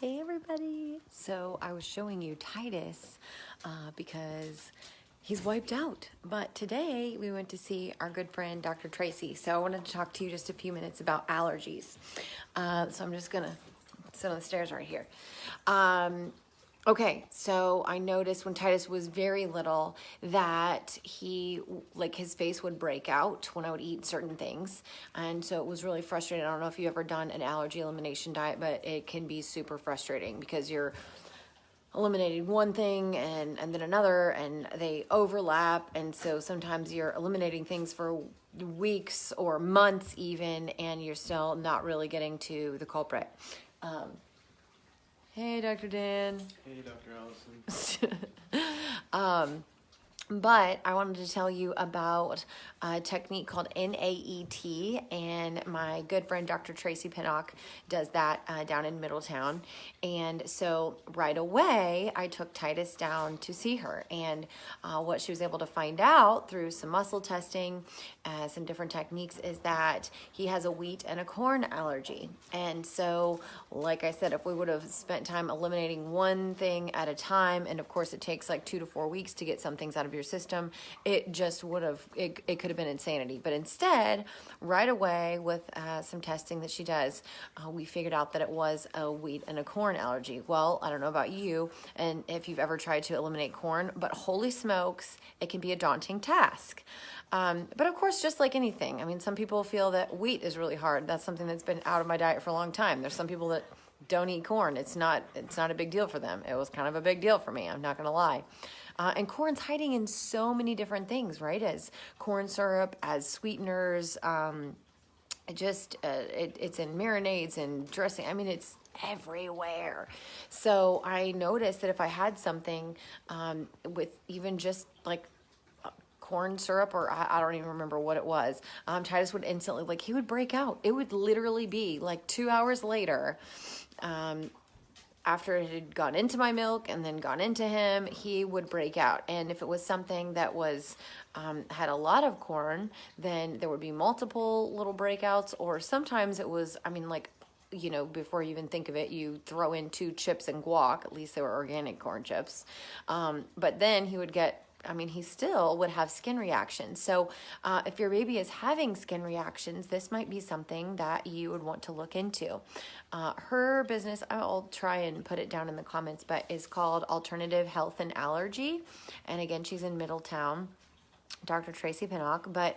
Hey everybody! So I was showing you Titus because he's wiped out. But today we went to see our good friend Dr. Tracy. So I wanted to talk to you just a few minutes about allergies. So I'm just gonna sit on the stairs right here. Okay, so I noticed when Titus was very little that his face would break out when I would eat certain things. And so it was really frustrating. I don't know if you've ever done an allergy elimination diet, but it can be super frustrating because you're eliminating one thing and then another, and they overlap. And so sometimes you're eliminating things for weeks or months even, and you're still not really getting to the culprit. Hey, Dr. Dan. Hey, Dr. Allison. But I wanted to tell you about a technique called NAET, and my good friend Dr. Tracy Pinnock does that down in Middletown. And so right away, I took Titus down to see her, and what she was able to find out through some muscle testing, some different techniques, is that he has a wheat and a corn allergy. And so, like I said, if we would have spent time eliminating one thing at a time, and of course it takes like 2 to 4 weeks to get some things out of your system, it just would have, it could have been insanity. But instead, right away with some testing that she does, we figured out that it was a wheat and a corn allergy. Well, I don't know about you and if you've ever tried to eliminate corn, but holy smokes, it can be a daunting task. But of course, just like anything, I mean, some people feel that wheat is really hard. That's something that's been out of my diet for a long time. There's some people that don't eat corn. It's not a big deal for them. It was kind of a big deal for me. I'm not going to lie. And corn's hiding in so many different things, right? As corn syrup, as sweeteners, it's in marinades and dressing. I mean, it's everywhere. So I noticed that if I had something with even just like corn syrup, or I don't even remember what it was, Titus would instantly, like, he would break out. It would literally be like 2 hours later, after it had gone into my milk and then gone into him, he would break out. And if it was something that was had a lot of corn, then there would be multiple little breakouts. Or sometimes it was, I mean, like, you know, before you even think of it, you throw in 2 chips and guac. At least they were organic corn chips. But then he would get, I mean, he still would have skin reactions. So if your baby is having skin reactions, this might be something that you would want to look into. Her business, I'll try and put it down in the comments, but is called Alternative Health and Allergy. And again, she's in Middletown, Dr. Tracy Pinnock. But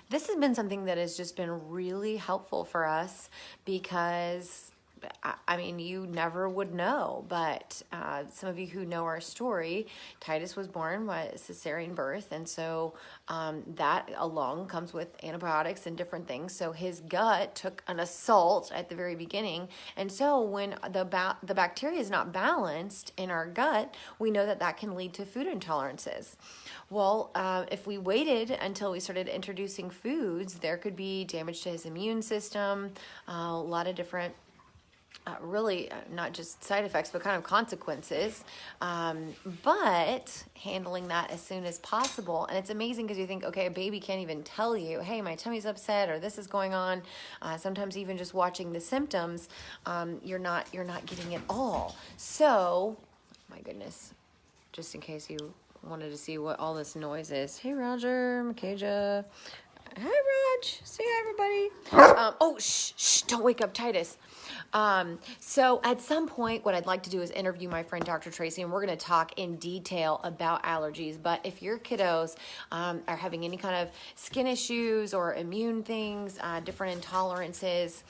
this has been something that has just been really helpful for us because, I mean, you never would know, but some of you who know our story, Titus was born by a cesarean birth, and so that along comes with antibiotics and different things. So his gut took an assault at the very beginning, and so when the bacteria is not balanced in our gut, we know that can lead to food intolerances. Well, if we waited until we started introducing foods, there could be damage to his immune system, a lot of different really not just side effects, but kind of consequences, but handling that as soon as possible. And it's amazing because you think, okay, a baby can't even tell you, hey, my tummy's upset or this is going on. Sometimes even just watching the symptoms, you're not getting it all. So, my goodness, just in case you wanted to see what all this noise is. Hey, Roger, Makaja. Hi, Raj. Say hi, everybody. Shh, don't wake up Titus. So at some point, what I'd like to do is interview my friend, Dr. Tracy, and we're going to talk in detail about allergies. But if your kiddos are having any kind of skin issues or immune things, different intolerances,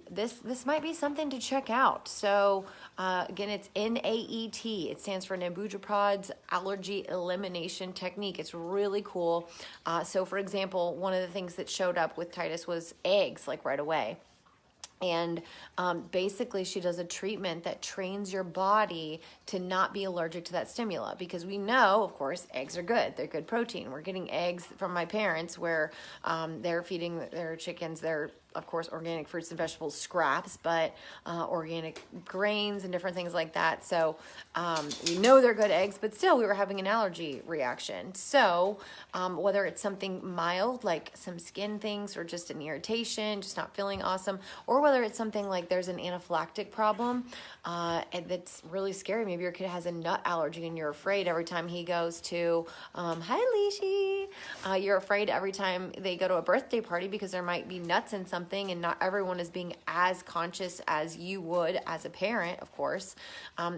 this might be something to check out. So again, it's NAET. It stands for Nambujaprod's Allergy Elimination Technique. It's really cool. So for example, one of the things that showed up with Titus was eggs, like right away. And basically she does a treatment that trains your body to not be allergic to that stimuli, because we know, of course, eggs are good. They're good protein. We're getting eggs from my parents where they're feeding their chickens their, of course, organic fruits and vegetables scraps, but organic grains and different things like that. So we know they're good eggs, but still we were having an allergy reaction. So whether it's something mild, like some skin things, or just an irritation, just not feeling awesome, or whether whether it's something like there's an anaphylactic problem, and that's really scary. Maybe your kid has a nut allergy and you're afraid every time he goes to, hi Leashy, you're afraid every time they go to a birthday party because there might be nuts in something, and not everyone is being as conscious as you would as a parent, of course.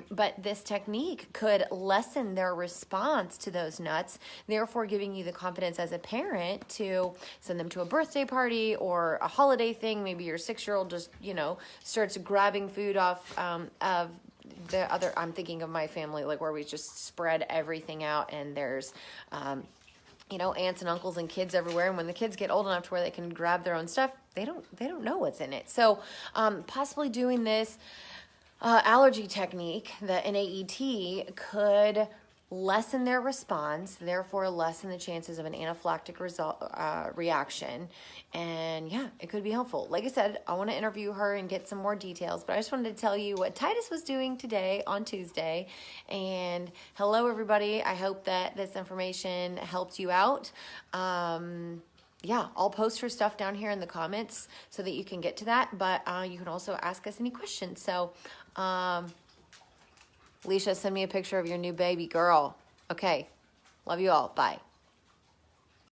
But this technique could lessen their response to those nuts, therefore giving you the confidence as a parent to send them to a birthday party or a holiday thing. Maybe your 6-year-old just, starts grabbing food off of the other. I'm thinking of my family, like where we just spread everything out, and there's aunts and uncles and kids everywhere. And when the kids get old enough to where they can grab their own stuff, they don't know what's in it. So possibly doing this allergy technique, the NAET, could lessen their response, therefore lessen the chances of an anaphylactic reaction. And yeah, it could be helpful. Like I said, I want to interview her and get some more details, but I just wanted to tell you what Titus was doing today on Tuesday. And hello, everybody. I hope that this information helped you out. Yeah, I'll post her stuff down here in the comments so that you can get to that, but you can also ask us any questions. So, Alicia, send me a picture of your new baby girl. Okay, love you all. Bye.